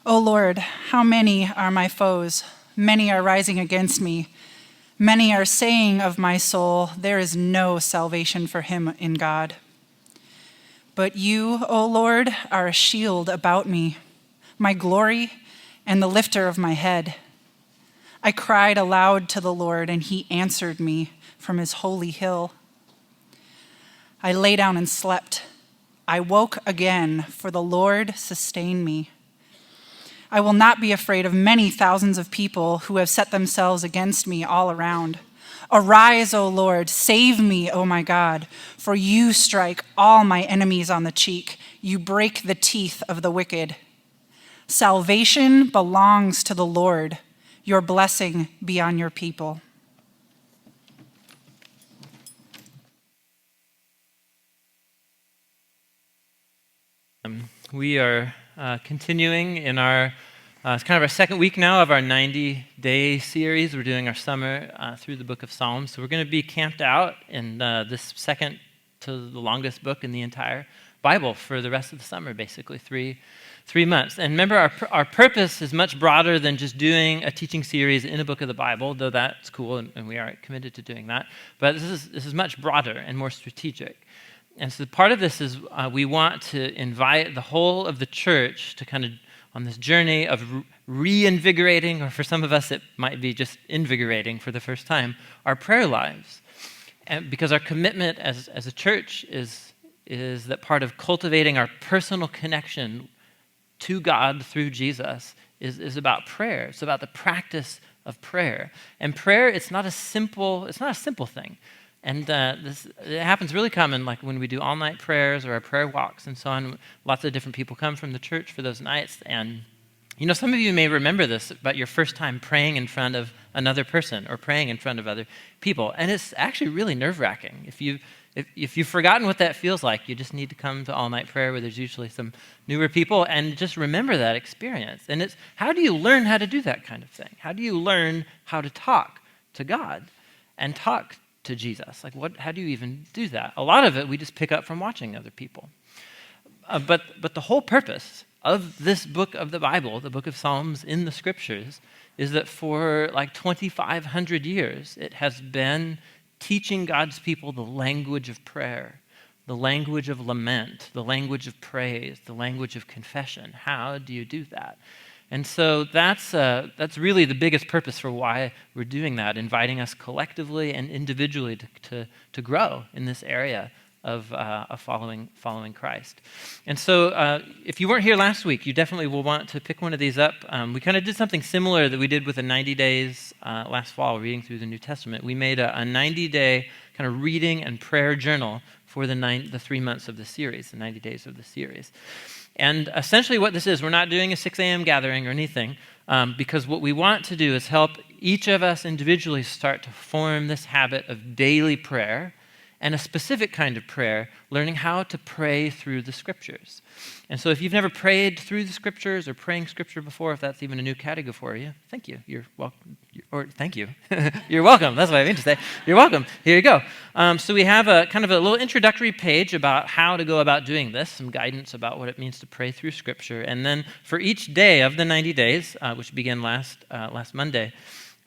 O Lord, how many are my foes? Many are rising against me. Many are saying of my soul, there is no salvation for him in God. But you, O Lord, are a shield about me, my glory and the lifter of my head. I cried aloud to the Lord, and he answered me from his holy hill. I lay down and slept. I woke again, for the Lord sustained me. I will not be afraid of many thousands of people who have set themselves against me all around. Arise, O Lord, save me, O my God, for you strike all my enemies on the cheek. You break the teeth of the wicked. Salvation belongs to the Lord. Your blessing be on your people. We are continuing in our, it's kind of our second week now of our 90-day series. We're doing our summer through the book of Psalms. So we're going to be camped out in this second to the longest book in the entire Bible for the rest of the summer, basically, three months. And remember, our purpose is much broader than just doing a teaching series in a book of the Bible, though that's cool, and we are committed to doing that. But this is much broader and more strategic. And so part of this is we want to invite the whole of the church to kind of on this journey of reinvigorating, or for some of us it might be just invigorating for the first time, our prayer lives. And because our commitment as a church is that part of cultivating our personal connection to God through Jesus is about prayer. It's about the practice of prayer. And prayer, it's not a simple thing. And it happens really common, like when we do all-night prayers or our prayer walks and so on. Lots of different people come from the church for those nights. And, some of you may remember this about your first time praying in front of another person or praying in front of other people. And it's actually really nerve-wracking. If you've forgotten what that feels like, you just need to come to all-night prayer where there's usually some newer people and just remember that experience. And it's, how do you learn how to do that kind of thing? How do you learn how to talk to God and talk to Jesus? How do you even do that? A lot of it we just pick up from watching other people. But the whole purpose of this book of the Bible, the book of Psalms in the scriptures, is that for like 2,500 years, it has been teaching God's people the language of prayer, the language of lament, the language of praise, the language of confession. How do you do that? And so that's really the biggest purpose for why we're doing that, inviting us collectively and individually to grow in this area of following Christ. And so if you weren't here last week, you definitely will want to pick one of these up. We kind of did something similar that we did with the 90 days last fall, reading through the New Testament. We made a 90-day kind of reading and prayer journal for the 3 months of the series, the 90 days of the series. And essentially what this is, we're not doing a 6 a.m. gathering or anything, because what we want to do is help each of us individually start to form this habit of daily prayer and a specific kind of prayer, learning how to pray through the scriptures. And so if you've never prayed through the scriptures or praying scripture before, if that's even a new category for you, thank you. You're welcome. Thank you. You're welcome. That's what I mean to say. You're welcome. Here you go. So we have a kind of a little introductory page about how to go about doing this, some guidance about what it means to pray through scripture. And then for each day of the 90 days, which began last Monday,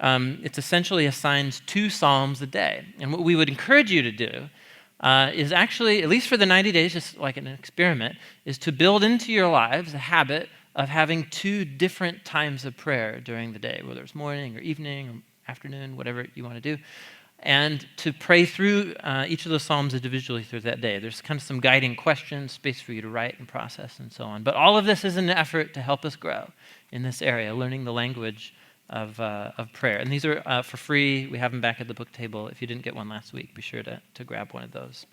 it's essentially assigned 2 psalms a day. And what we would encourage you to do is actually, at least for the 90 days, just like an experiment, is to build into your lives a habit of having 2 different times of prayer during the day, whether it's morning or evening or afternoon, whatever you want to do, and to pray through each of those psalms individually through that day. There's kind of some guiding questions, space for you to write and process and so on. But all of this is an effort to help us grow in this area, learning the language of prayer. And these are for free. We have them back at the book table. If you didn't get one last week, be sure to grab one of those.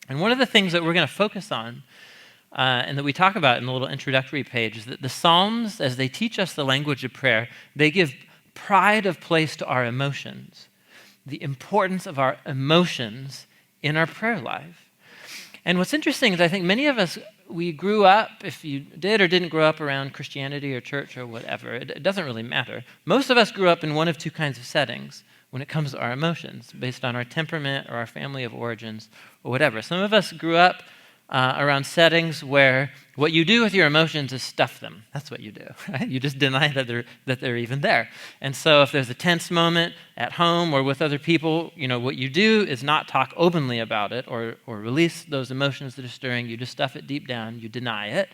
And one of the things that we're going to focus on and that we talk about in the little introductory page is that the Psalms, as they teach us the language of prayer, they give pride of place to our emotions, the importance of our emotions in our prayer life. And what's interesting is I think many of us, we grew up, if you did or didn't grow up around Christianity or church or whatever, it doesn't really matter. Most of us grew up in one of 2 kinds of settings when it comes to our emotions, based on our temperament or our family of origins or whatever. Some of us grew up around settings where what you do with your emotions is stuff them. That's what you do, right? You just deny that they're even there. And so if there's a tense moment at home or with other people, what you do is not talk openly about it or release those emotions that are stirring. You just stuff it deep down. You deny it,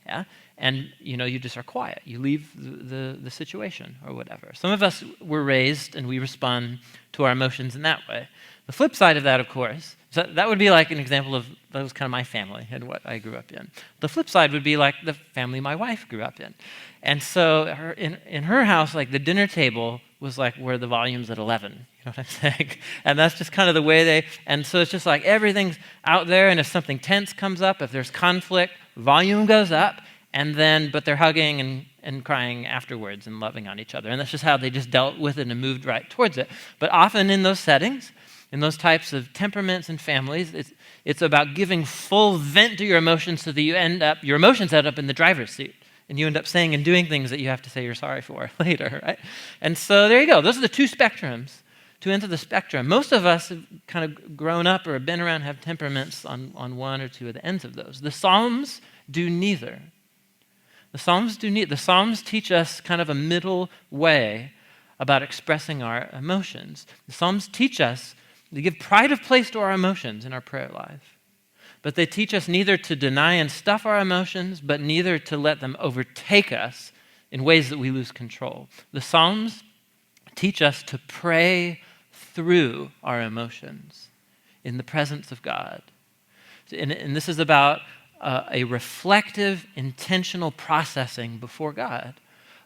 yeah? And, you just are quiet. You leave the situation or whatever. Some of us were raised and we respond to our emotions in that way. The flip side of that, of course, so that would be like an example of, that was kind of my family and what I grew up in. The flip side would be like the family my wife grew up in. And so in her house, like the dinner table was like where the volume's at 11, you know what I'm saying? And that's just kind of the way and so it's just like everything's out there, and if something tense comes up, if there's conflict, volume goes up, but they're hugging and crying afterwards and loving on each other. And that's just how they just dealt with it and moved right towards it. But often in those settings, in those types of temperaments and families, it's about giving full vent to your emotions so that your emotions end up in the driver's seat. And you end up saying and doing things that you have to say you're sorry for later, right? And so there you go. Those are the two ends of the spectrum. Most of us have kind of grown up or have been around, have temperaments on one or two of the ends of those. The Psalms do neither. The Psalms teach us kind of a middle way about expressing our emotions. The Psalms teach us to give pride of place to our emotions in our prayer life. But they teach us neither to deny and stuff our emotions, but neither to let them overtake us in ways that we lose control. The Psalms teach us to pray through our emotions in the presence of God. And this is about a reflective, intentional processing before God,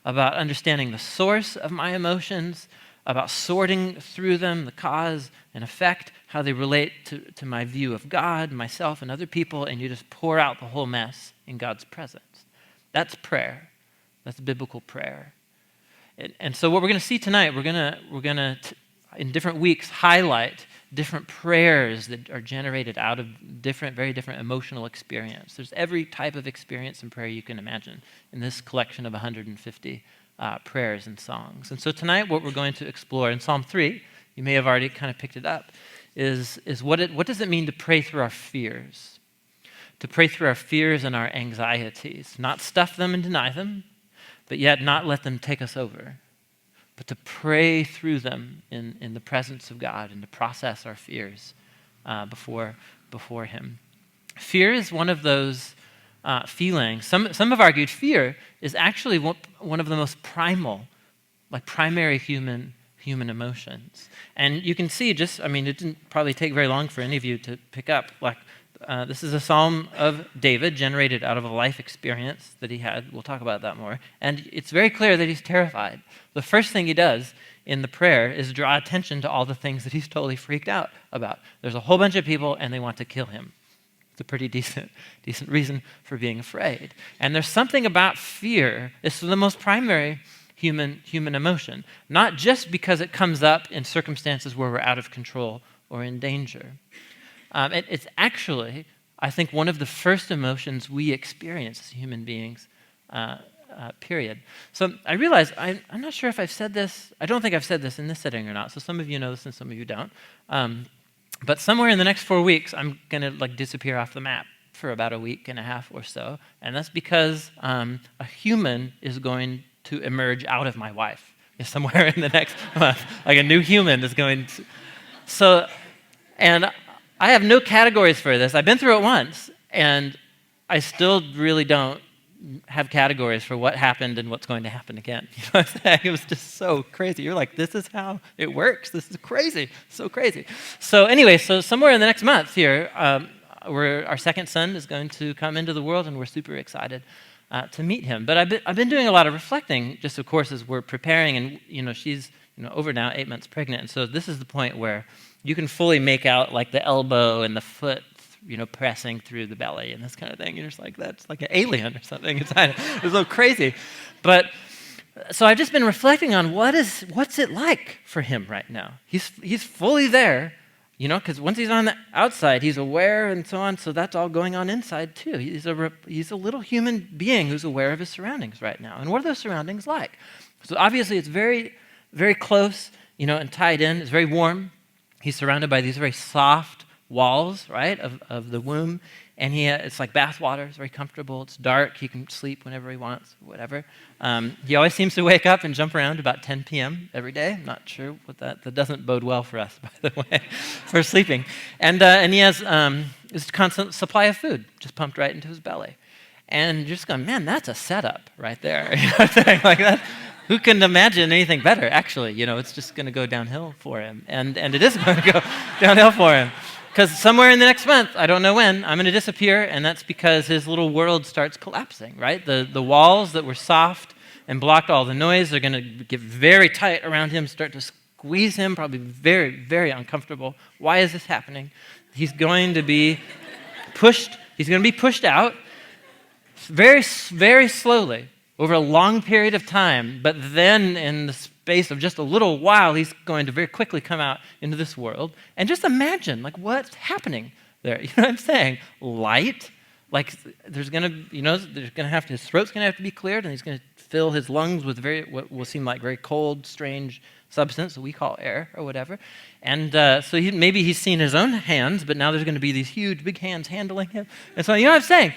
about understanding the source of my emotions, about sorting through them, the cause and effect, how they relate to my view of God, myself, and other people, and you just pour out the whole mess in God's presence. That's prayer. That's biblical prayer. And so what we're going to see tonight, we're going to in different weeks highlight different prayers that are generated out of very different emotional experience. There's every type of experience and prayer you can imagine in this collection of 150 prayers and songs. And so tonight what we're going to explore in Psalm 3, you may have already kind of picked it up, is what does it mean to pray through our fears? To pray through our fears and our anxieties, not stuff them and deny them, but yet not let them take us over, but to pray through them in the presence of God and to process our fears before Him. Fear is one of those feelings. Some have argued fear is actually one of the most primal, like primary human emotions. And you can see it didn't probably take very long for any of you to pick up, this is a psalm of David generated out of a life experience that he had. We'll talk about that more. And it's very clear that he's terrified. The first thing he does in the prayer is draw attention to all the things that he's totally freaked out about. There's a whole bunch of people and they want to kill him. It's a pretty decent reason for being afraid. And there's something about fear. It's the most primary human emotion, not just because it comes up in circumstances where we're out of control or in danger. It's actually, I think, one of the first emotions we experience as human beings, period. So I realize, I'm not sure if I've said this, I don't think I've said this in this setting or not, so some of you know this and some of you don't. But somewhere in the next 4 weeks, I'm going to disappear off the map for about a week and a half or so, and that's because a human is going to emerge out of my wife somewhere in the next month. Like a new human is going to... And I have no categories for this. I've been through it once, and I still really don't have categories for what happened and what's going to happen again. You know what I'm saying? It was just so crazy. You're like, this is how it works. This is crazy. So crazy. So anyway, somewhere in the next month here, our second son is going to come into the world, and we're super excited to meet him. But I've been doing a lot of reflecting, just of course, as we're preparing, and she's over now, 8 months pregnant, and so this is the point where you can fully make out like the elbow and the foot, pressing through the belly and this kind of thing. You're just like, that's like an alien or something. It's a little crazy. But so I've just been reflecting on what's it like for him right now. He's fully there, because once he's on the outside, he's aware and so on. So that's all going on inside too. He's a little human being who's aware of his surroundings right now. And what are those surroundings like? So obviously it's very, very close, and tied in. It's very warm. He's surrounded by these very soft walls, right, of the womb. and it's like bath water. It's very comfortable. It's dark. He can sleep whenever he wants, whatever. He always seems to wake up and jump around about 10 p.m. every day. I'm not sure what that doesn't bode well for us, by the way, for sleeping. And he has this constant supply of food just pumped right into his belly. And you're just going, man, that's a setup right there. You know what I'm saying? Like that. Who can imagine anything better? Actually, it's just going to go downhill for him, and it is going to go downhill for him. Because somewhere in the next month, I don't know when, I'm going to disappear, and that's because his little world starts collapsing, right? The walls that were soft and blocked all the noise are going to get very tight around him, start to squeeze him, probably very, very uncomfortable. Why is this happening? He's going to be pushed out very, very slowly over a long period of time, but then in the space of just a little while, he's going to very quickly come out into this world. And just imagine, like, what's happening there? You know what I'm saying? Light, like there's going to have to, his throat's going to have to be cleared, and he's going to fill his lungs with what will seem like very cold, strange substance that we call air or whatever. And so maybe he's seen his own hands, but now there's going to be these huge, big hands handling him. And so, you know what I'm saying?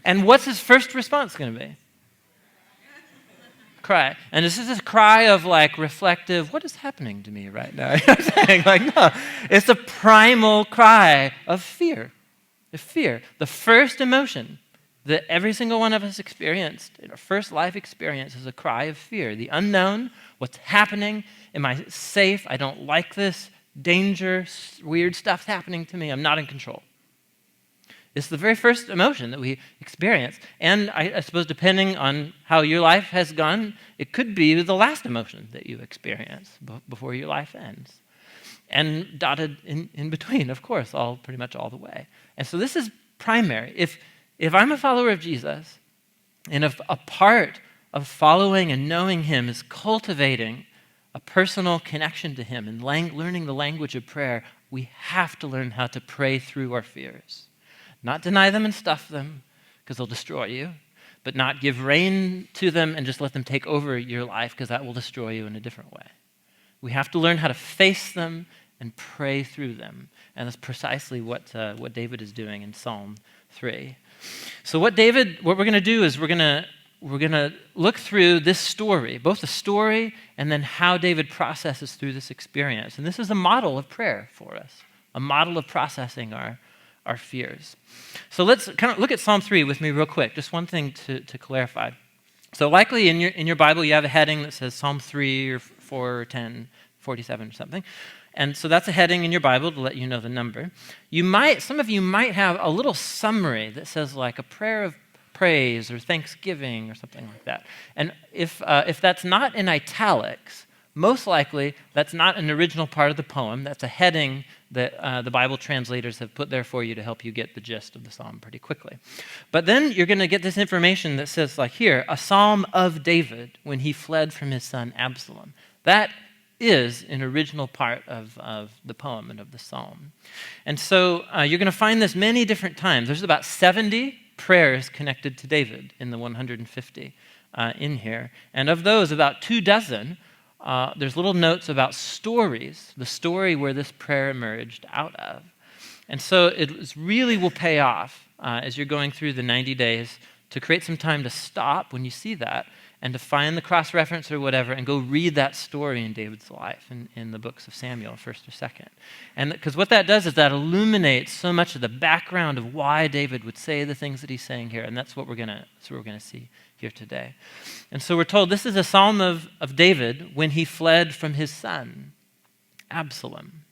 And what's his first response going to be? Cry. And this is a cry of like reflective, what is happening to me right now? You know what I'm saying? Like, no, it's a primal cry of fear. Fear. The first emotion that every single one of us experienced in our first life experience is a cry of fear. The unknown, what's happening, am I safe? I don't like this. Danger, weird stuff's happening to me. I'm not in control. It's the very first emotion that we experience. And I suppose depending on how your life has gone, it could be the last emotion that you experience before your life ends. And dotted in between, of course, pretty much all the way. And so this is primary. If I'm a follower of Jesus, and if a part of following and knowing him is cultivating a personal connection to him and learning the language of prayer, we have to learn how to pray through our fears. Not deny them and stuff them, because they'll destroy you, but not give rein to them and just let them take over your life, because that will destroy you in a different way. We have to learn how to face them and pray through them. And that's precisely what David is doing in Psalm 3. So what we're going to do is we're going to look through this story, both the story and then how David processes through this experience. And this is a model of prayer for us, a model of processing our fears. So let's kind of look at Psalm 3 with me real quick. Just one thing to clarify. So likely in your Bible you have a heading that says Psalm 3 or 4 or 10, 47 or something. And so that's a heading in your Bible to let you know the number. Some of you might have a little summary that says like a prayer of praise or thanksgiving or something like that. And if that's not in italics, most likely that's not an original part of the poem. That's a heading that the Bible translators have put there for you to help you get the gist of the psalm pretty quickly. But then you're going to get this information that says like here, a psalm of David when he fled from his son Absalom. That is an original part of the poem and of the psalm. And so you're going to find this many different times. There's about 70 prayers connected to David in the 150 in here. And of those, about 24, there's little notes about stories, the story where this prayer emerged out of. And so it really will pay off as you're going through the 90 days to create some time to stop when you see that and to find the cross-reference or whatever and go read that story in David's life in the books of Samuel, 1st or 2nd. And because what that does is that illuminates so much of the background of why David would say the things that he's saying here, and that's what we're going to see here today. And so we're told this is a psalm of David when he fled from his son, Absalom.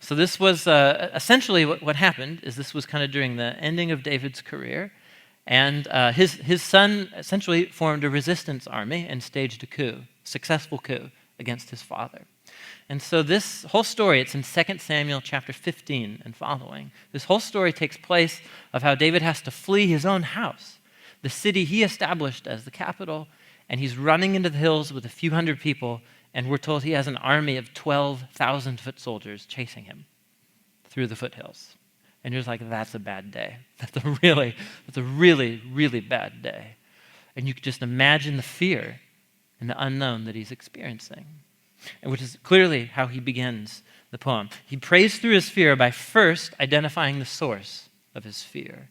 So this was essentially what happened is this was kind of during the ending of David's career. And his son essentially formed a resistance army and staged a successful coup against his father. And so this whole story, it's in 2 Samuel chapter 15 and following. This whole story takes place of how David has to flee his own house, the city he established as the capital, and he's running into the hills with a few hundred people, and we're told he has an army of 12,000 foot soldiers chasing him through the foothills. And you're just like, that's a bad day. That's a really, really bad day. And you can just imagine the fear and the unknown that he's experiencing, and which is clearly how he begins the poem. He prays through his fear by first identifying the source of his fear.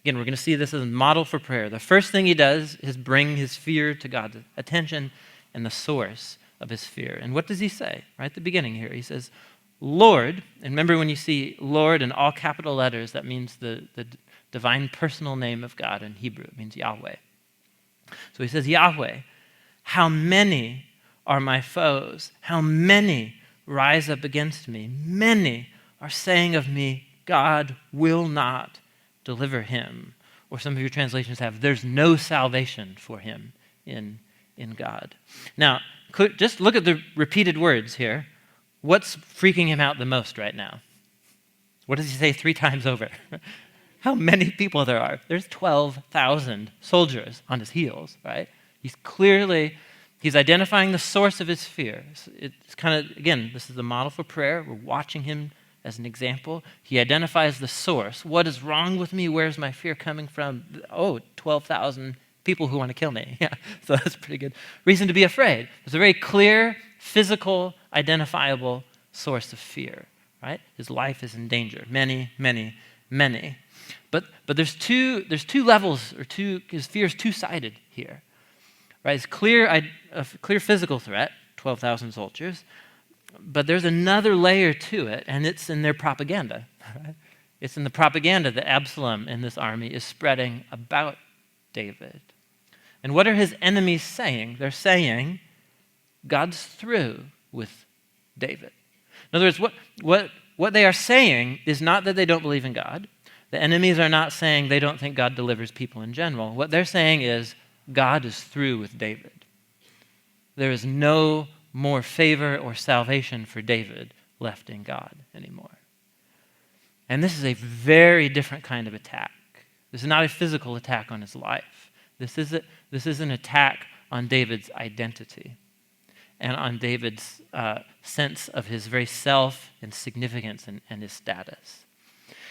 Again, we're going to see this as a model for prayer. The first thing he does is bring his fear to God's attention and the source of his fear. And what does he say? Right at the beginning here, he says, Lord, and remember when you see Lord in all capital letters, that means the divine personal name of God in Hebrew. It means Yahweh. So he says, Yahweh, how many are my foes? How many rise up against me? Many are saying of me, God will not deliver him. Or some of your translations have, there's no salvation for him in God. Now, just look at the repeated words here. What's freaking him out the most right now? What does he say 3 times over? How many people there are? There's 12,000 soldiers on his heels, right? He's identifying the source of his fear. It's kind of, again, this is the model for prayer. We're watching him as an example. He identifies the source. What is wrong with me? Where's my fear coming from? 12,000 people who want to kill me. Yeah, so that's a pretty good reason to be afraid. There's a very clear, physical, identifiable source of fear, right? His life is in danger. Many, many, many. But there's two levels, his fear is two-sided here, right? It's a clear physical threat, 12,000 soldiers, but there's another layer to it, and it's in their propaganda, right? It's in the propaganda that Absalom and this army is spreading about David. And what are his enemies saying? They're saying, God's through with David. In other words, what they are saying is not that they don't believe in God. The enemies are not saying they don't think God delivers people in general. What they're saying is God is through with David. There is no more favor or salvation for David left in God anymore. And this is a very different kind of attack. This is not a physical attack on his life. This is an attack on David's identity and on David's sense of his very self and significance and his status.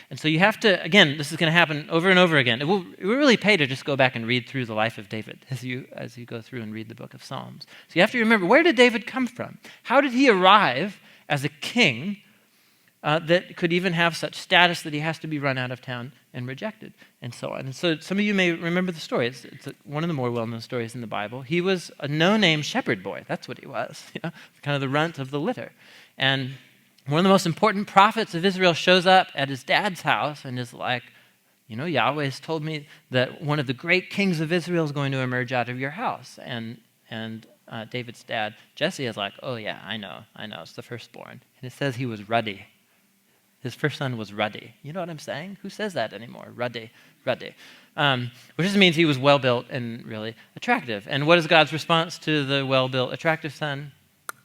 And so you have to, again, this is going to happen over and over again. It will really pay to just go back and read through the life of David as you go through and read the book of Psalms. So you have to remember, where did David come from? How did he arrive as a king that could even have such status that he has to be run out of town and rejected, and so on? And so some of you may remember the story. It's one of the more well-known stories in the Bible. He was a no-name shepherd boy. That's what he was, kind of the runt of the litter. And one of the most important prophets of Israel shows up at his dad's house and is like, Yahweh has told me that one of the great kings of Israel is going to emerge out of your house. And David's dad, Jesse, is like, oh yeah, I know, it's the firstborn. And it says he was ruddy. His first son was ruddy. You know what I'm saying? Who says that anymore? Ruddy. Which just means he was well-built and really attractive. And what is God's response to the well-built, attractive son?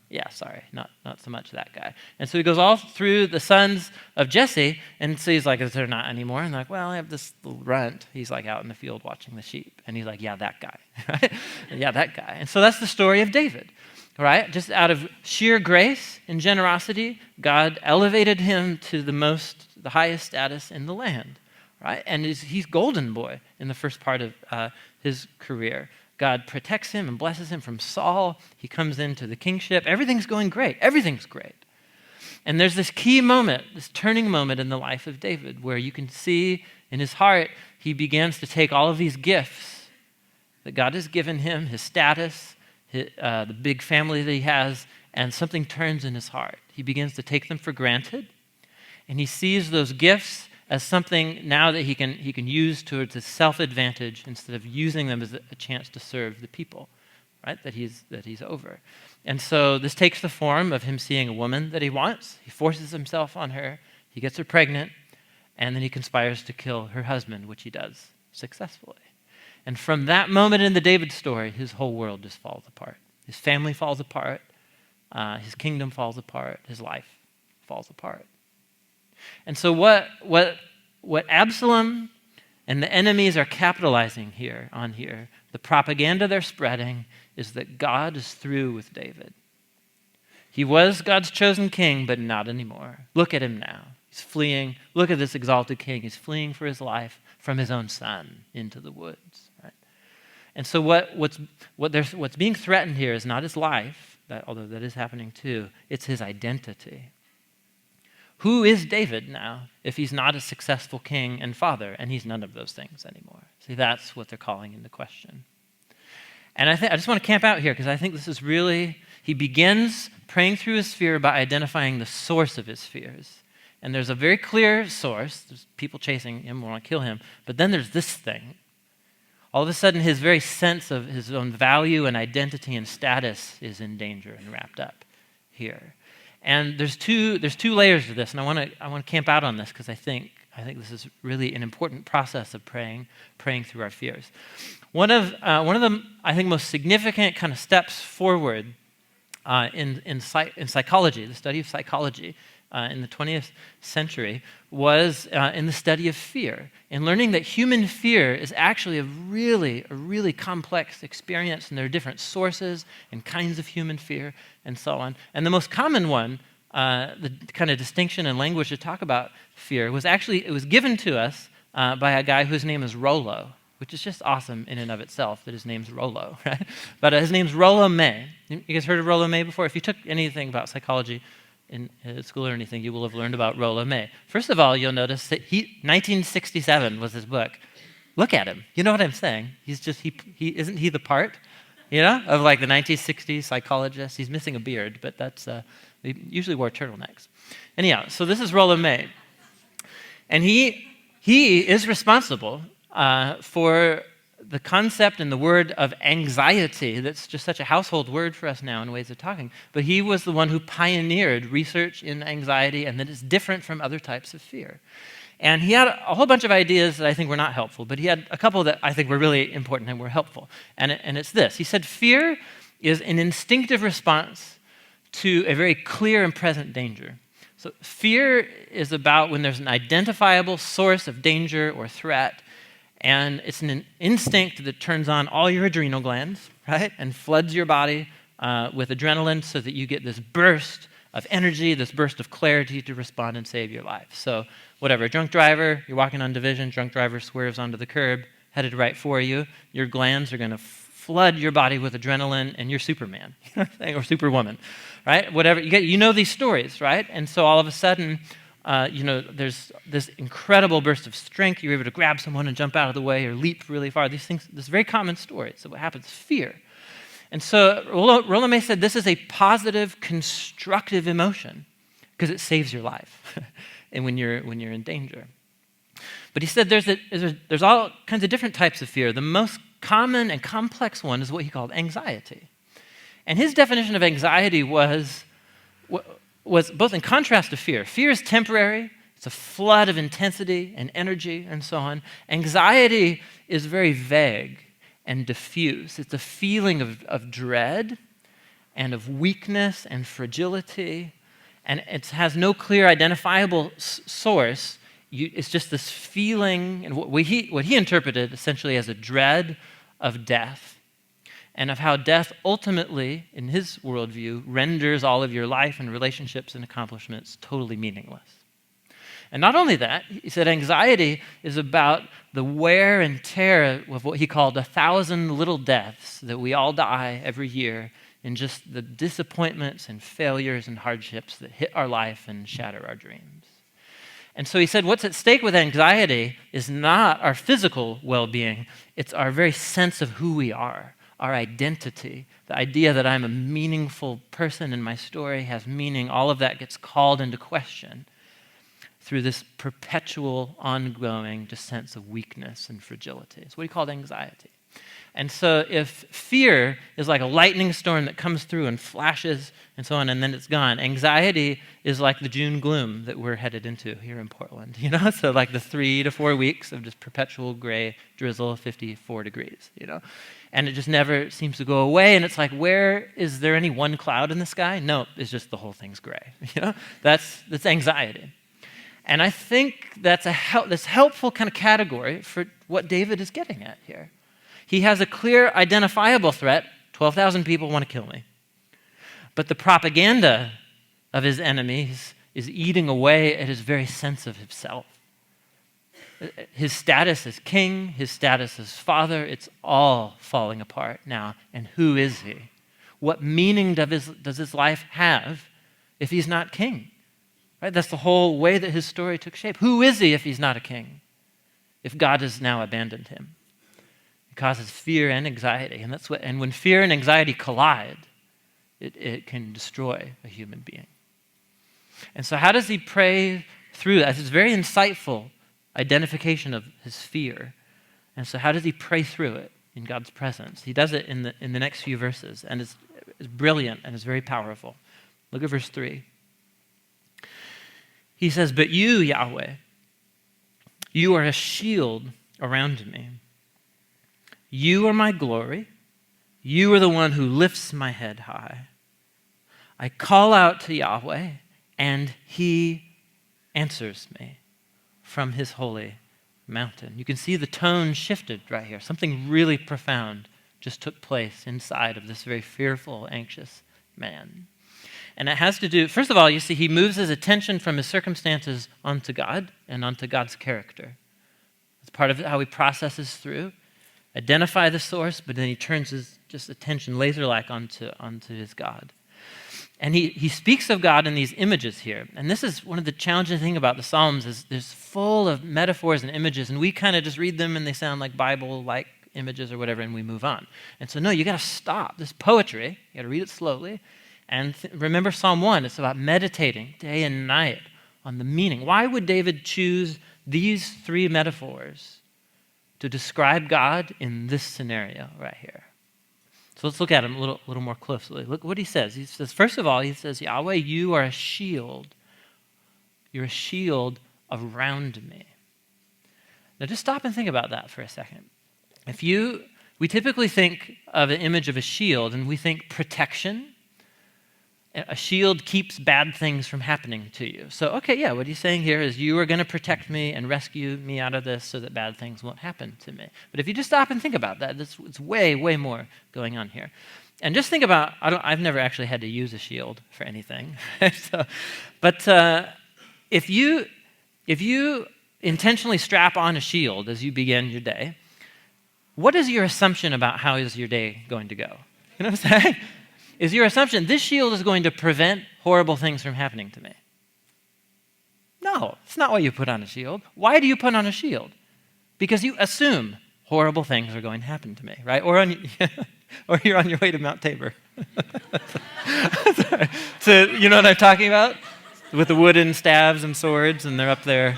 Yeah, sorry, not so much that guy. And so he goes all through the sons of Jesse, and so he's like, is there not anymore? And they're like, well, I have this little runt. He's like out in the field watching the sheep. And he's like, yeah, that guy. Right? Yeah, that guy. And so that's the story of David, right? Just out of sheer grace and generosity, God elevated him to the highest status in the land, right? And he's golden boy in the first part of his career. God protects him and blesses him from Saul. He comes into the kingship. Everything's going great. Everything's great. And there's this key moment, this turning moment in the life of David where you can see in his heart, he begins to take all of these gifts that God has given him, his status, the big family that he has, and something turns in his heart. He begins to take them for granted, and he sees those gifts as something now that he can use towards his self-advantage instead of using them as a chance to serve the people, right, that he's over. And so this takes the form of him seeing a woman that he wants. He forces himself on her. He gets her pregnant, and then he conspires to kill her husband, which he does successfully. And from that moment in the David story, his whole world just falls apart. His family falls apart. His kingdom falls apart. His life falls apart. And so what Absalom and the enemies are capitalizing on here, the propaganda they're spreading, is that God is through with David. He was God's chosen king, but not anymore. Look at him now. He's fleeing. Look at this exalted king. He's fleeing for his life from his own son into the woods. Right? And so what's being threatened here is not his life, although that is happening too. It's his identity. Who is David now if he's not a successful king and father, and he's none of those things anymore? See, that's what they're calling into question. And I just want to camp out here because I think this is really, he begins praying through his fear by identifying the source of his fears. And there's a very clear source. There's people chasing him, want to kill him. But then there's this thing. All of a sudden, his very sense of his own value and identity and status is in danger and wrapped up here. And there's two layers to this, and I want to camp out on this because I think this is really an important process of praying through our fears. One of the I think most significant kind of steps forward in psychology, the study of psychology in the 20th century, was in the study of fear, and learning that human fear is actually a really complex experience, and there are different sources and kinds of human fear and so on. And the most common one, the kind of distinction in language to talk about fear, it was given to us by a guy whose name is Rollo, which is just awesome in and of itself that his name's Rollo, right? But his name's Rollo May. You guys heard of Rollo May before? If you took anything about psychology in school or anything, you will have learned about Rollo May. First of all, you'll notice that 1967 was his book. Look at him. You know what I'm saying? Isn't he the part, of like the 1960s psychologist? He's missing a beard, but that's, they usually wore turtlenecks. Anyhow, so this is Rollo May. And he is responsible for the concept and the word of anxiety. That's just such a household word for us now in ways of talking. But he was the one who pioneered research in anxiety and that it's different from other types of fear. And he had a whole bunch of ideas that I think were not helpful, but he had a couple that I think were really important and were helpful. And it's this. He said fear is an instinctive response to a very clear and present danger. So fear is about when there's an identifiable source of danger or threat, and it's an instinct that turns on all your adrenal glands, right? And floods your body with adrenaline so that you get this burst of energy, this burst of clarity to respond and save your life. So whatever, drunk driver, you're walking on Division, drunk driver swerves onto the curb, headed right for you. Your glands are going to flood your body with adrenaline, and you're Superman or Superwoman, right? Whatever, you know these stories, right? And so all of a sudden, there's this incredible burst of strength. You're able to grab someone and jump out of the way or leap really far. These things, this is a very common story. So what happens? Fear. And so Rollo May said this is a positive, constructive emotion because it saves your life and when you're in danger. But he said there's all kinds of different types of fear. The most common and complex one is what he called anxiety. And his definition of anxiety was both in contrast to fear. Fear is temporary. It's a flood of intensity and energy and so on. Anxiety is very vague and diffuse. It's a feeling of dread and of weakness and fragility, and it has no clear identifiable source. It's just this feeling, and what he interpreted essentially as a dread of death, and of how death ultimately, in his worldview, renders all of your life and relationships and accomplishments totally meaningless. And not only that, he said anxiety is about the wear and tear of what he called 1,000 little deaths that we all die every year in just the disappointments and failures and hardships that hit our life and shatter our dreams. And so he said what's at stake with anxiety is not our physical well-being, it's our very sense of who we are, our identity, the idea that I'm a meaningful person and my story has meaning. All of that gets called into question through this perpetual, ongoing just sense of weakness and fragility. It's what he called anxiety. And so if fear is like a lightning storm that comes through and flashes and so on, and then it's gone, anxiety is like the June gloom that we're headed into here in Portland, So like the 3 to 4 weeks of just perpetual gray drizzle, 54 degrees, And it just never seems to go away, and it's like, is there any one cloud in the sky? No, it's just the whole thing's gray, That's anxiety. And I think that's this helpful kind of category for what David is getting at here. He has a clear, identifiable threat. 12,000 people want to kill me. But the propaganda of his enemies is eating away at his very sense of himself. His status as king, his status as father, it's all falling apart now. And who is he? What meaning does his life have if he's not king? Right? That's the whole way that his story took shape. Who is he if he's not a king? If God has now abandoned him? It causes fear and anxiety. And when fear and anxiety collide, it can destroy a human being. And so how does he pray through that? It's a very insightful identification of his fear. And so how does he pray through it in God's presence? He does it in the next few verses, and it's brilliant and it's very powerful. Look at verse 3. He says, "But you, Yahweh, you are a shield around me. You are my glory. You are the one who lifts my head high. I call out to Yahweh, and he answers me from his holy mountain." You can see the tone shifted right here. Something really profound just took place inside of this very fearful, anxious man. And it has to do, first of all, you see, he moves his attention from his circumstances onto God and onto God's character. It's part of how he processes through. Identify the source, but then he turns his just attention laser-like onto his God. And he speaks of God in these images here. And this is one of the challenging things about the Psalms is there's full of metaphors and images, and we kind of just read them and they sound like Bible-like images or whatever, and we move on. And so no, you got to stop. This poetry, you got to read it slowly. And remember Psalm 1, it's about meditating day and night on the meaning. Why would David choose these three metaphors to describe God in this scenario right here? So let's look at him a little more closely. Look what he says. He says, first of all, he says, Yahweh, you are a shield. You're a shield around me. Now just stop and think about that for a second. We typically think of an image of a shield and we think protection. A shield keeps bad things from happening to you. So, okay, yeah, what he's saying here is you are going to protect me and rescue me out of this so that bad things won't happen to me. But if you just stop and think about that, it's way, way more going on here. And just think about, I've never actually had to use a shield for anything. But if you intentionally strap on a shield as you begin your day, what is your assumption about how is your day going to go? You know what I'm saying? Is your assumption this shield is going to prevent horrible things from happening to me? No, it's not why you put on a shield. Why do you put on a shield? Because you assume horrible things are going to happen to me, right? Or you're on your way to Mount Tabor. So you know what I'm talking about? With the wooden staves and swords, and they're up there.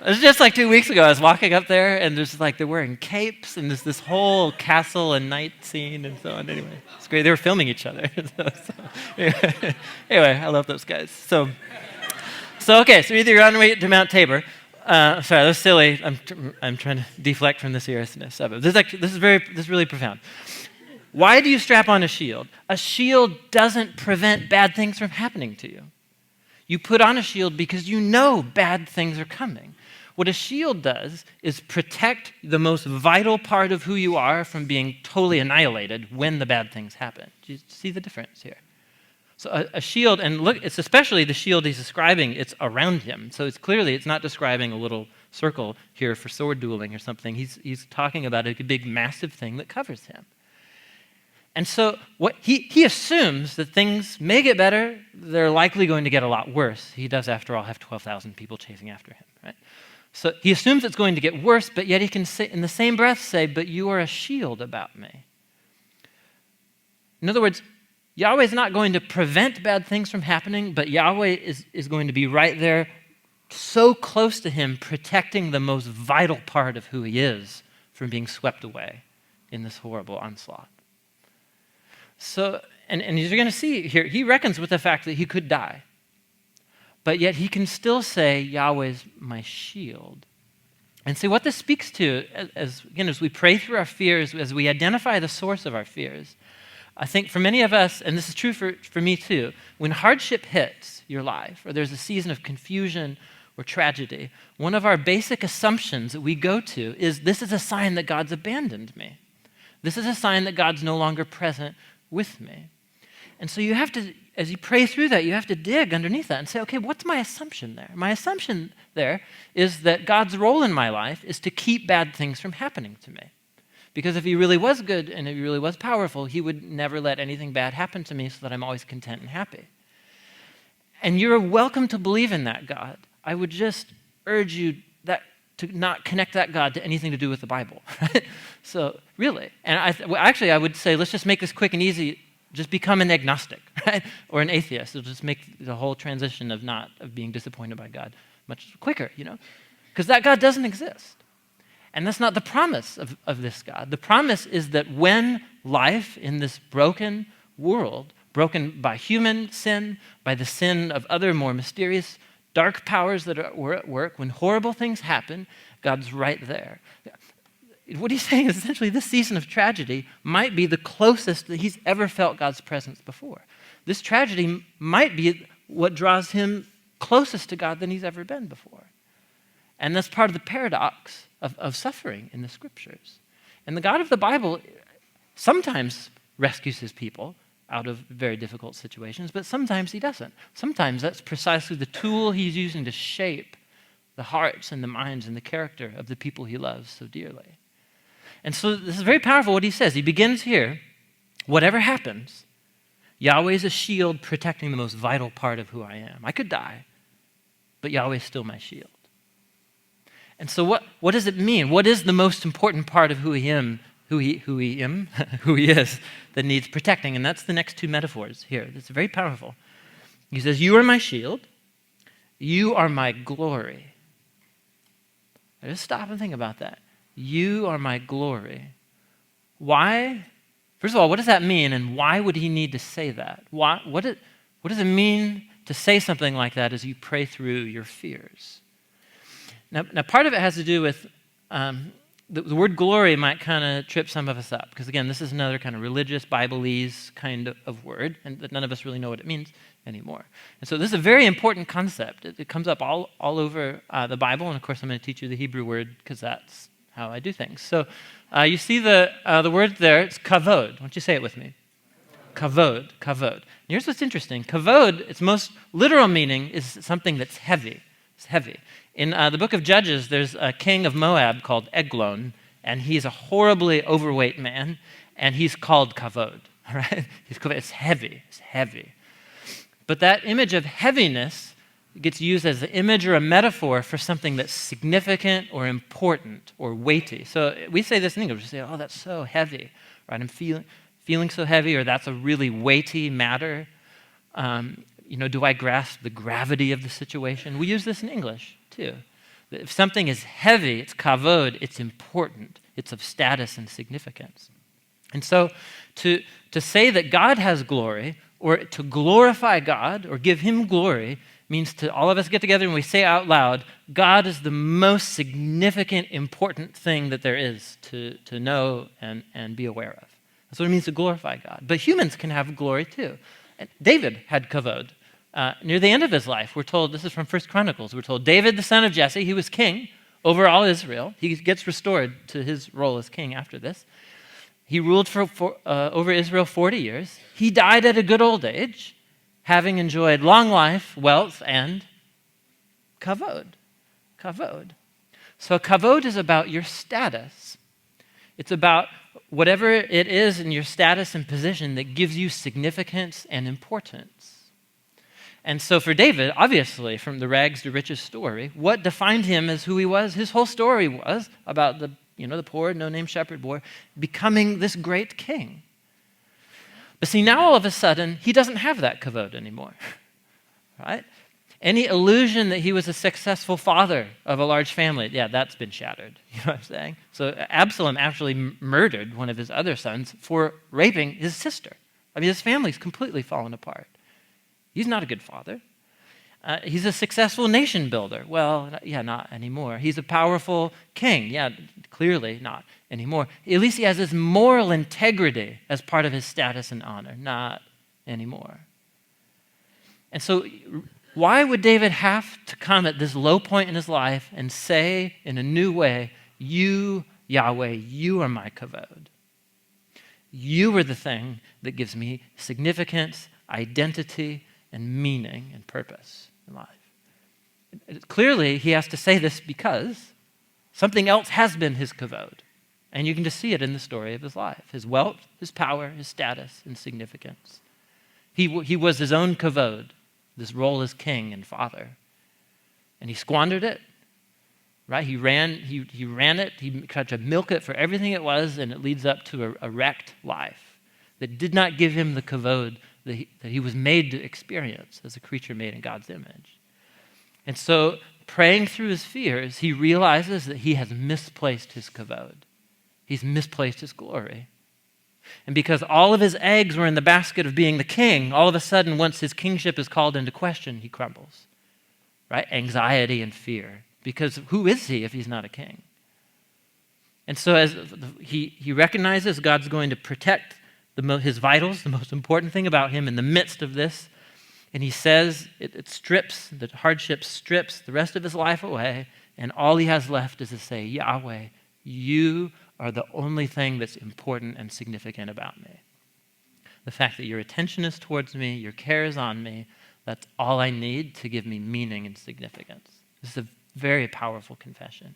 It was just like 2 weeks ago. I was walking up there, and they're wearing capes, and there's this whole castle and night scene and so on. Anyway, it's great. They were filming each other. Anyway, I love those guys. So okay. So either you're on your way to Mount Tabor. Sorry, that's silly. I'm trying to deflect from the seriousness of it. This is really profound. Why do you strap on a shield? A shield doesn't prevent bad things from happening to you. You put on a shield because you know bad things are coming. What a shield does is protect the most vital part of who you are from being totally annihilated when the bad things happen. Do you see the difference here? So a shield, and look, it's especially the shield he's describing, it's around him. So it's not describing a little circle here for sword dueling or something. He's talking about a big, massive thing that covers him. And so what he assumes that things may get better, they're likely going to get a lot worse. He does, after all, have 12,000 people chasing after him, right? So he assumes it's going to get worse, but yet he can say, in the same breath say, but you are a shield about me. In other words, Yahweh is not going to prevent bad things from happening, but Yahweh is going to be right there, so close to him, protecting the most vital part of who he is from being swept away in this horrible onslaught. So, and as you're going to see here, he reckons with the fact that he could die. But yet he can still say, Yahweh's my shield. And see what this speaks to, as we pray through our fears, as we identify the source of our fears, I think for many of us, and this is true for me too, when hardship hits your life, or there's a season of confusion or tragedy, one of our basic assumptions that we go to is this is a sign that God's abandoned me. This is a sign that God's no longer present with me. And so you have to, as you pray through that, you have to dig underneath that and say, okay, what's my assumption there? My assumption there is that God's role in my life is to keep bad things from happening to me. Because if he really was good and if he really was powerful, he would never let anything bad happen to me so that I'm always content and happy. And you're welcome to believe in that God. I would just urge you to not connect that God to anything to do with the Bible. Right? So really, and I would say, let's just make this quick and easy. Just become an agnostic, right? Or an atheist. It'll just make the whole transition of being disappointed by God much quicker, because that God doesn't exist. And that's not the promise of this God. The promise is that when life in this broken world, broken by human sin, by the sin of other more mysterious dark powers that were at work, when horrible things happen, God's right there. What he's saying is essentially this season of tragedy might be the closest that he's ever felt God's presence before. This tragedy might be what draws him closest to God than he's ever been before. And that's part of the paradox of suffering in the scriptures. And the God of the Bible sometimes rescues his people out of very difficult situations, but sometimes he doesn't. Sometimes that's precisely the tool he's using to shape the hearts and the minds and the character of the people he loves so dearly. And so this is very powerful what he says. He begins here, whatever happens, Yahweh is a shield protecting the most vital part of who I am. I could die, but Yahweh is still my shield. And so what does it mean? What is the most important part of who he is that needs protecting? And that's the next two metaphors here. It's very powerful. He says, you are my shield. You are my glory. I just stop and think about that. You are my glory. Why? First of all, what does that mean, and why would he need to say that? What does it mean to say something like that as you pray through your fears? Now part of it has to do with the word glory might kind of trip some of us up, because again, this is another kind of religious, Bible-ese kind of word, and that none of us really know what it means anymore. And so this is a very important concept. It comes up all over the Bible, and of course I'm going to teach you the Hebrew word, because that's how I do things. So you see the word there, it's kavod. Why don't you say it with me? Kavod, kavod. And here's what's interesting. Kavod, its most literal meaning is something that's heavy. It's heavy. In the book of Judges, there's a king of Moab called Eglon, and he's a horribly overweight man, and he's called kavod. Right? It's heavy. It's heavy. But that image of heaviness gets used as an image or a metaphor for something that's significant or important or weighty. So we say this in English. We say, oh, that's so heavy. Right? I'm feeling so heavy, or that's a really weighty matter. Do I grasp the gravity of the situation? We use this in English, too. If something is heavy, it's kavod, it's important, it's of status and significance. And so to say that God has glory, or to glorify God, or give him glory, means to all of us get together and we say out loud, God is the most significant, important thing that there is to know and be aware of. That's what it means to glorify God. But humans can have glory, too. David had kavod. Near the end of his life, we're told, this is from 1 Chronicles, we're told David, the son of Jesse, he was king over all Israel. He gets restored to his role as king after this. He ruled over Israel 40 years. He died at a good old age, having enjoyed long life, wealth, and kavod. Kavod. So kavod is about your status. It's about whatever it is in your status and position that gives you significance and importance. And so for David, obviously, from the rags to riches story, what defined him as who he was, his whole story was about the poor, no-name shepherd boy, becoming this great king. But see, now all of a sudden, he doesn't have that kavod anymore, right? Any illusion that he was a successful father of a large family, that's been shattered. You know what I'm saying? So Absalom actually murdered one of his other sons for raping his sister. I mean, his family's completely fallen apart. He's not a good father. He's a successful nation builder. Well, not anymore. He's a powerful king. Clearly not anymore. At least he has his moral integrity as part of his status and honor. Not anymore. And so why would David have to come at this low point in his life and say in a new way, you, Yahweh, you are my kavod. You are the thing that gives me significance, identity, and meaning and purpose in life. Clearly, he has to say this because something else has been his kavod. And you can just see it in the story of his life. His wealth, his power, his status, and significance. He was his own kavod, this role as king and father. And he squandered it, right? He ran it, he tried to milk it for everything it was, and it leads up to a wrecked life that did not give him the kavod that he was made to experience as a creature made in God's image. And so, praying through his fears, he realizes that he has misplaced his kavod. He's misplaced his glory. And because all of his eggs were in the basket of being the king, all of a sudden, once his kingship is called into question, he crumbles, right? Anxiety and fear. Because who is he if he's not a king? And so as he recognizes God's going to protect his vitals, the most important thing about him in the midst of this, and he says the hardship strips the rest of his life away, and all he has left is to say, Yahweh, you are the only thing that's important and significant about me. The fact that your attention is towards me, your care is on me, that's all I need to give me meaning and significance. This is a very powerful confession.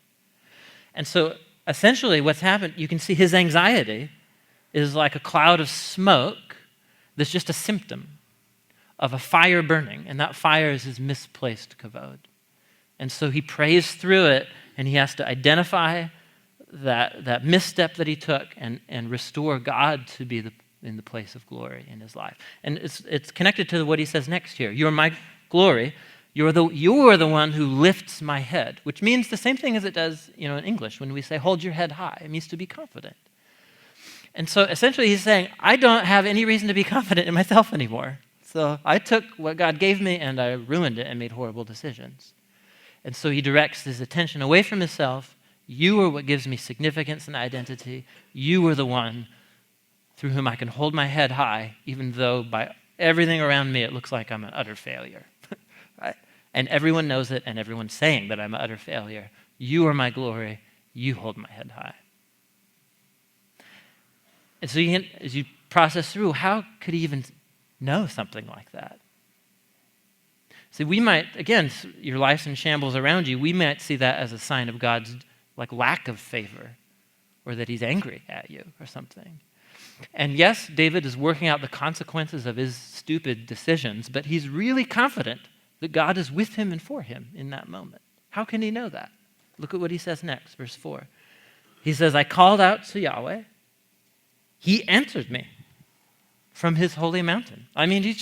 And so essentially what's happened, you can see his anxiety is like a cloud of smoke that's just a symptom of a fire burning, and that fire is his misplaced kavod. And so he prays through it, and he has to identify that misstep that he took and restore God to be in the place of glory in his life. And it's connected to what he says next here. You're my glory. You're the one who lifts my head, which means the same thing as it does, in English when we say hold your head high. It means to be confident. And so essentially he's saying, I don't have any reason to be confident in myself anymore. So I took what God gave me and I ruined it and made horrible decisions. And so he directs his attention away from himself. You are what gives me significance and identity. You are the one through whom I can hold my head high, even though by everything around me it looks like I'm an utter failure. Right? And everyone knows it, and everyone's saying that I'm an utter failure. You are my glory. You hold my head high. And so as you process through, how could he even know something like that? See, we might, again, your life's in shambles around you, we might see that as a sign of God's lack of favor, or that he's angry at you or something. And yes, David is working out the consequences of his stupid decisions, but he's really confident that God is with him and for him in that moment. How can he know that? Look at what he says next, verse 4. He says, I called out to Yahweh. He answered me from his holy mountain. I mean,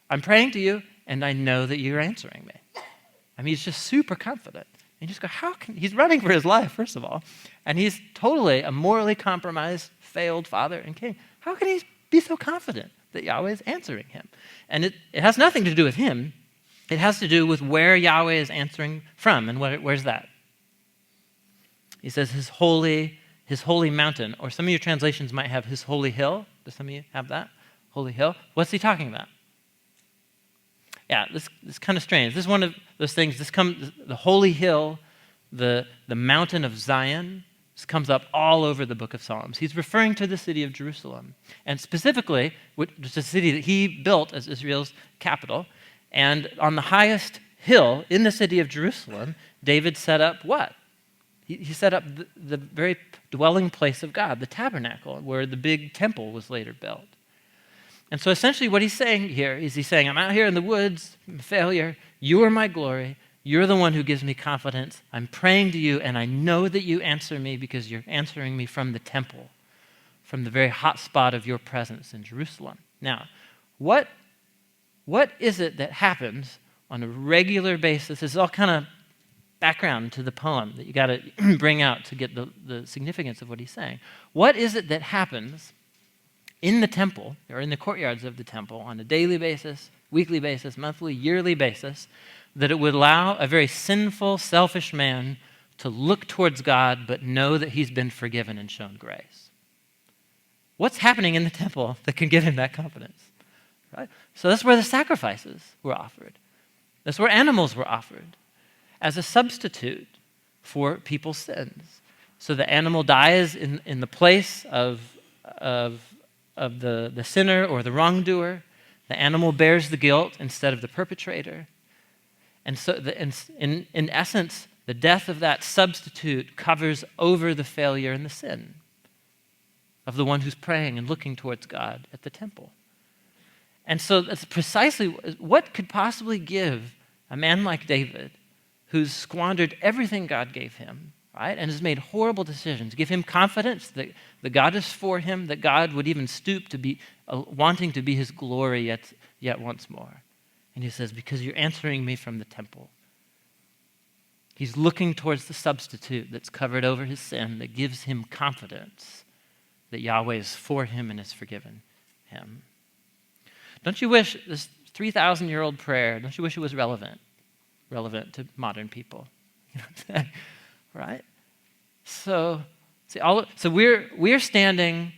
I'm praying to you, and I know that you're answering me. I mean, he's just super confident. And you just go, he's running for his life, first of all, and he's totally a morally compromised, failed father and king. How can he be so confident that Yahweh is answering him? And it has nothing to do with him. It has to do with where Yahweh is answering from, and where's that? He says his holy mountain, or some of your translations might have his holy hill. Do some of you have that? Holy hill. What's he talking about? Yeah, this is kind of strange. This is one of those things. The holy hill, the mountain of Zion. This comes up all over the book of Psalms. He's referring to the city of Jerusalem, and specifically, which is a city that he built as Israel's capital. And on the highest hill in the city of Jerusalem, David set up what? He set up the very dwelling place of God, the tabernacle, where the big temple was later built. And so essentially what he's saying here is he's saying, I'm out here in the woods, I'm a failure. You are my glory. You're the one who gives me confidence. I'm praying to you, and I know that you answer me because you're answering me from the temple, from the very hot spot of your presence in Jerusalem. Now, what is it that happens on a regular basis? This is all kind of background to the poem that you got to bring out to get the significance of what he's saying. What is it that happens in the temple, or in the courtyards of the temple, on a daily basis, weekly basis, monthly, yearly basis, that it would allow a very sinful, selfish man to look towards God but know that he's been forgiven and shown grace? What's happening in the temple that can give him that confidence? Right? So that's where the sacrifices were offered. That's where animals were offered as a substitute for people's sins. So the animal dies in the place of the sinner or the wrongdoer. The animal bears the guilt instead of the perpetrator. And so in essence, the death of that substitute covers over the failure and the sin of the one who's praying and looking towards God at the temple. And so that's precisely what could possibly give a man like David, who's squandered everything God gave him, right, and has made horrible decisions, give him confidence that God is for him, that God would even stoop to be wanting to be his glory yet once more. And he says, because you're answering me from the temple. He's looking towards the substitute that's covered over his sin, that gives him confidence that Yahweh is for him and has forgiven him. Don't you wish this 3,000-year-old prayer, don't you wish it was relevant to modern people? You know what I'm saying? Right? So we're standing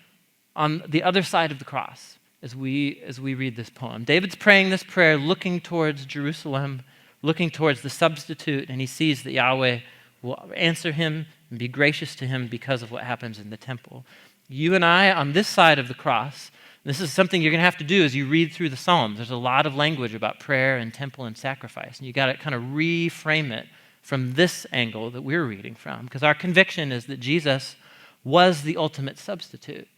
on the other side of the cross as we read this poem. David's praying this prayer looking towards Jerusalem, looking towards the substitute, and he sees that Yahweh will answer him and be gracious to him because of what happens in the temple. You and I, on this side of the cross, this is something you're going to have to do as you read through the Psalms. There's a lot of language about prayer and temple and sacrifice, and you got to kind of reframe it from this angle that we're reading from, because our conviction is that Jesus was the ultimate substitute,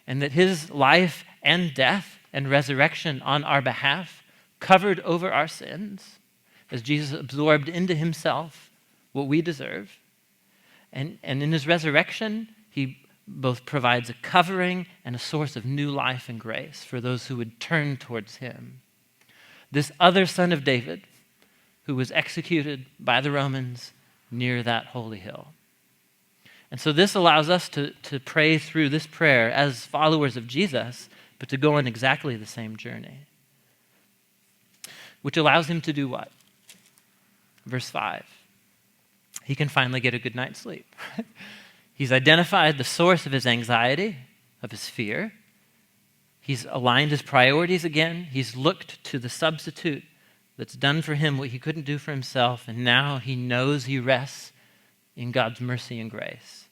and that his life and death and resurrection on our behalf covered over our sins as Jesus absorbed into himself what we deserve. And in his resurrection, he both provides a covering and a source of new life and grace for those who would turn towards him. This other son of David, who was executed by the Romans near that holy hill. And so this allows us to pray through this prayer as followers of Jesus, but to go on exactly the same journey. Which allows him to do what? Verse 5. He can finally get a good night's sleep. He's identified the source of his anxiety, of his fear. He's aligned his priorities again. He's looked to the substitute that's done for him what he couldn't do for himself, and now he knows he rests in God's mercy and grace.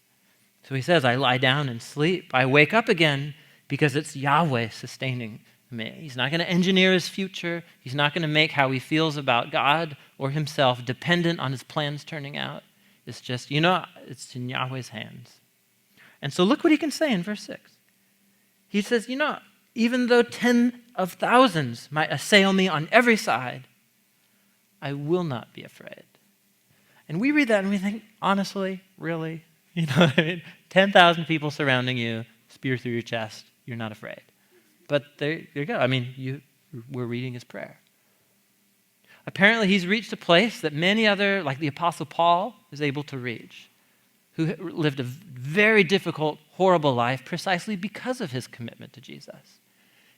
So he says, I lie down and sleep. I wake up again because it's Yahweh sustaining me. He's not going to engineer his future. He's not going to make how he feels about God or himself dependent on his plans turning out. It's just, it's in Yahweh's hands. And so look what he can say in verse 6. He says, even though 10,000 might assail me on every side, I will not be afraid. And we read that and we think, honestly, really? You know what I mean? 10,000 people surrounding you, spear through your chest, you're not afraid. But there you go. I mean, we're reading his prayer. Apparently, he's reached a place that many other, like the Apostle Paul, is able to reach, who lived a very difficult, horrible life precisely because of his commitment to Jesus.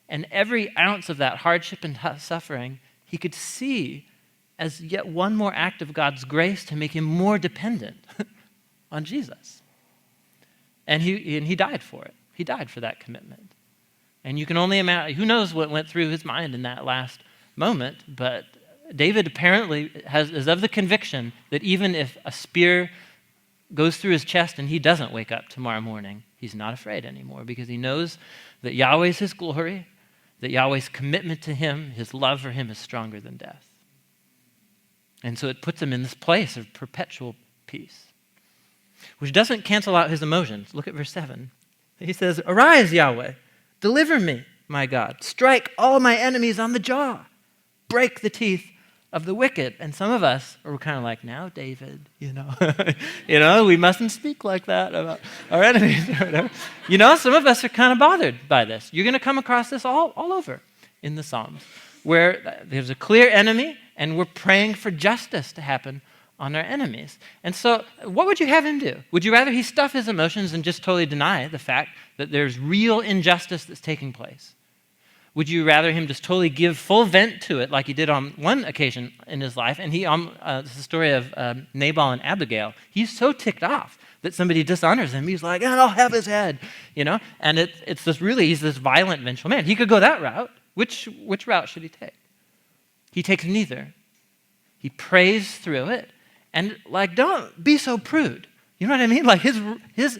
And every ounce of that hardship and suffering, he could see as yet one more act of God's grace to make him more dependent on Jesus. And he died for it. He died for that commitment. And you can only imagine, who knows what went through his mind in that last moment, but David apparently is of the conviction that even if a spear goes through his chest and he doesn't wake up tomorrow morning, he's not afraid anymore because he knows that Yahweh is his glory, that Yahweh's commitment to him, his love for him is stronger than death. And so it puts him in this place of perpetual peace, which doesn't cancel out his emotions. Look at verse 7. He says, arise, Yahweh, deliver me, my God. Strike all my enemies on the jaw. Break the teeth of the wicked. And some of us are kind of like, now, David, we mustn't speak like that about our enemies or whatever. Some of us are kind of bothered by this. You're going to come across this all over in the Psalms, where there's a clear enemy and we're praying for justice to happen on our enemies. And so what would you have him do? Would you rather he stuff his emotions and just totally deny the fact that there's real injustice that's taking place? Would you rather him just totally give full vent to it like he did on one occasion in his life? And this is the story of Nabal and Abigail. He's so ticked off that somebody dishonors him. He's like, I'll have his head, And it's this he's this violent, vengeful man. He could go that route. Which route should he take? He takes neither. He prays through it. And don't be so prude. You know what I mean? Like his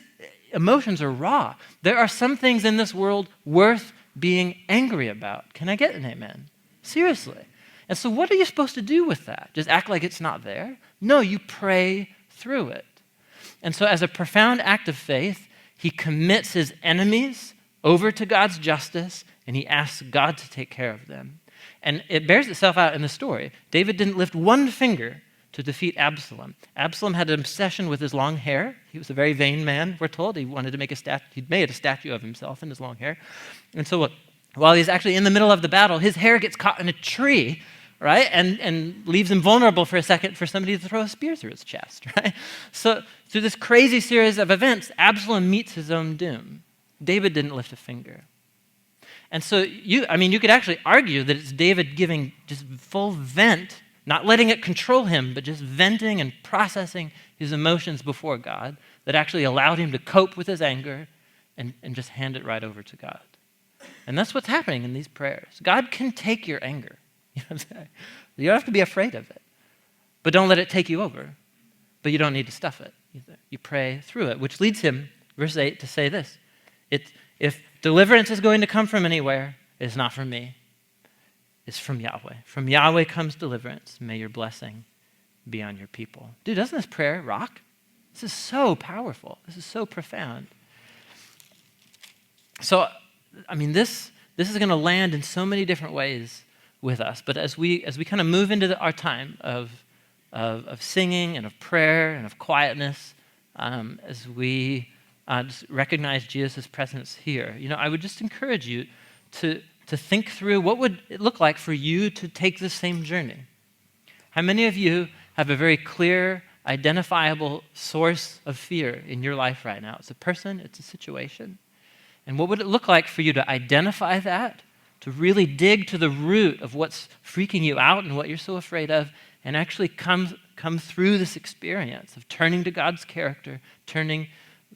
emotions are raw. There are some things in this world worth being angry about. Can I get an amen? Seriously. And so what are you supposed to do with that? Just act like it's not there? No, you pray through it. And so as a profound act of faith, he commits his enemies over to God's justice, and he asks God to take care of them. And it bears itself out in the story. David didn't lift one finger to defeat Absalom. Absalom had an obsession with his long hair. He was a very vain man, we're told. He wanted to make he'd made a statue of himself in his long hair. And so while he's actually in the middle of the battle, his hair gets caught in a tree, right? And leaves him vulnerable for a second for somebody to throw a spear through his chest, right? So through this crazy series of events, Absalom meets his own doom. David didn't lift a finger. And so you could actually argue that it's David giving just full vent, not letting it control him, but just venting and processing his emotions before God that actually allowed him to cope with his anger and just hand it right over to God. And that's what's happening in these prayers. God can take your anger. You know what I'm saying? You don't have to be afraid of it. But don't let it take you over. But you don't need to stuff it either. You pray through it, which leads him, verse 8, to say this. If deliverance is going to come from anywhere, it's not from me. It's from Yahweh. From Yahweh comes deliverance. May your blessing be on your people. Dude, doesn't this prayer rock? This is so powerful. This is so profound. So, this is going to land in so many different ways with us. But as we kind of move into our time of singing and of prayer and of quietness, as we just recognize Jesus' presence here, I would just encourage you to think through what would it look like for you to take the same journey. How many of you have a very clear, identifiable source of fear in your life right now? It's a person, it's a situation. And what would it look like for you to identify that, to really dig to the root of what's freaking you out and what you're so afraid of, and actually come through this experience of turning to God's character, turning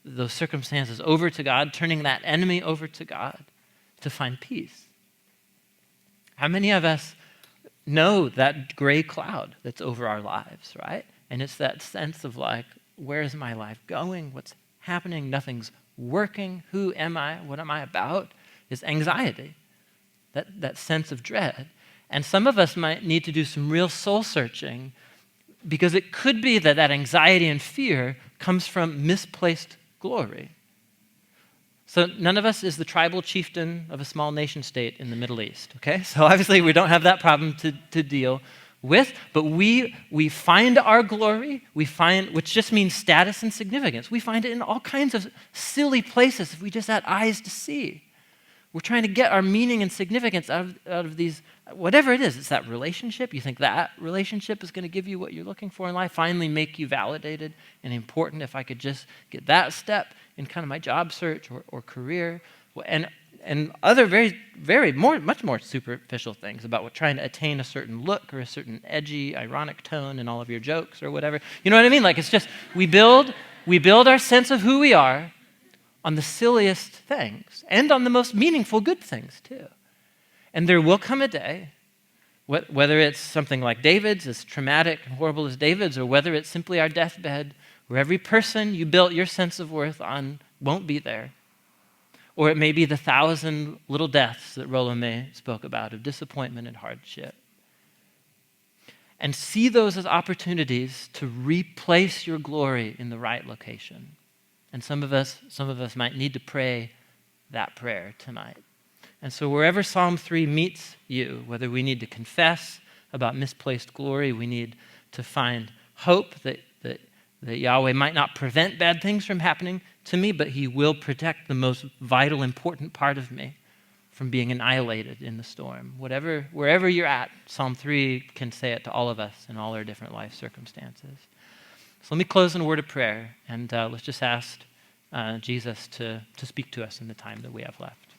those circumstances over to God, turning that enemy over to God to find peace? How many of us know that gray cloud that's over our lives, right? And it's that sense of like, where is my life going? What's happening? Nothing's working. Who am I? What am I about? Is anxiety, that sense of dread. And some of us might need to do some real soul searching, because it could be that anxiety and fear comes from misplaced glory. So none of us is the tribal chieftain of a small nation state in the Middle East, okay? So obviously we don't have that problem to deal with, but we find our glory, which just means status and significance. We find it in all kinds of silly places if we just had eyes to see. We're trying to get our meaning and significance out of these, whatever it is. It's that relationship. You think that relationship is going to give you what you're looking for in life, finally make you validated and important. If I could just get that step in kind of my job search or career, and other much more superficial things about trying to attain a certain look or a certain edgy, ironic tone in all of your jokes or whatever. You know what I mean? Like, it's just, we build our sense of who we are on the silliest things and on the most meaningful good things too. And there will come a day, whether it's something like David's, as traumatic and horrible as David's, or whether it's simply our deathbed, where every person you built your sense of worth on won't be there. Or it may be the 1,000 little deaths that Rolome spoke about, of disappointment and hardship. And see those as opportunities to replace your glory in the right location. And some of us might need to pray that prayer tonight. And so wherever Psalm 3 meets you, whether we need to confess about misplaced glory, we need to find hope that Yahweh might not prevent bad things from happening to me, but he will protect the most vital, important part of me from being annihilated in the storm. Wherever you're at, Psalm 3 can say it to all of us in all our different life circumstances. So let me close in a word of prayer, and let's just ask Jesus to speak to us in the time that we have left.